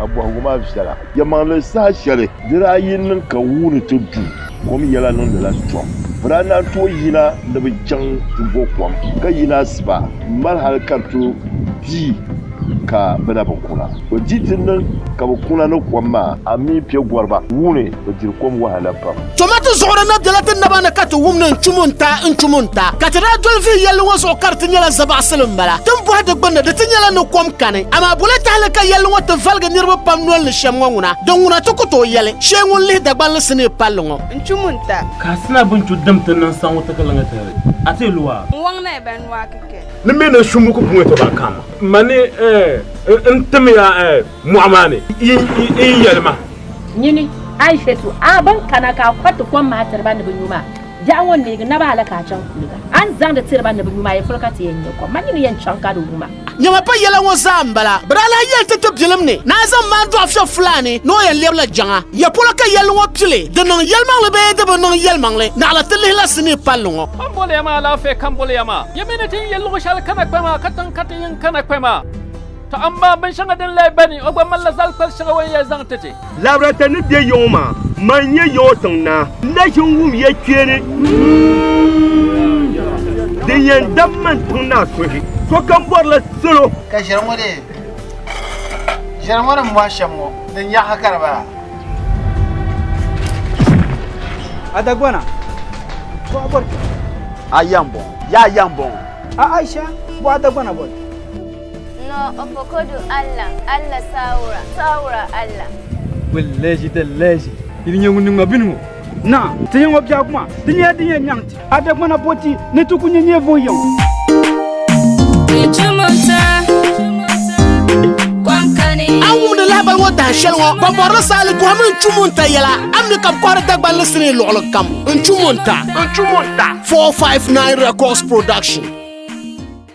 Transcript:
abu huma fitala ya manle sa shale dira yin ka wuri to du kom yala non de la strom brana to yina da bi jan tubo kom ka yina sba mal hal kartu bi ka bana bakuna o jitin nan ka bakuna no kwamma ami pie gwarba wune o jir kom wahala pam tomato zora na dalatin na bana katu wumna nchumunta katara dolfi yalla waso kartu nyala zaba salam bala tum bo hada gbanna da tinyala no kom kane ama bulata halaka yalla wata valga nirba pam no le shamwuna donguna to ko to yale shengun li da gban sene palongo nchumunta kasna bunchu damtan nan san wata kalanga tare ate luwa wangna ben wa kake ni mena shumbu ko bunwe to ba kama mane ntamiya muamane in yalma nyini aishatu aban kana ka kwatu kon matar ban bin yuma ja won ne na ba halaka can kuliga an zan da tirban da bin yuma ya furka ta yanne ko manyini yan chanka da yuma nyama pa yela wo zambala brala yel te to bilimne na zan man do afsha fulani no ya lebla janga ya polaka yel wo pile de non yel mangle be de non yel mangle na la tele la sini palongo kambole yama la fe kambole yama yemene tin yel wo shal kana kwema katan katin kana kwema to amma ban shanga den lay bani o gba la zal kwal shanga wan ya zang tete labrata ni de yoma manye yotong na leshin wum ye kwene de yen damman tunna sohi to kan bor la solo ka sharmode mo shamo den ya hakar ba adagwana ko abor ayambo ya yambo a aisha bo adagwana bo no opokodu Allah saura Allah wallahi dallahi ini nyangu ni ngabinu na tiyango bya kuma tinya nyanti adagwana poti ne tukunye nyevo yo awum de labal wo da shelwo bambara sale ko ham nchumunta yala amni kam ko dagban lesni lolo kam nchumunta 459 Records Production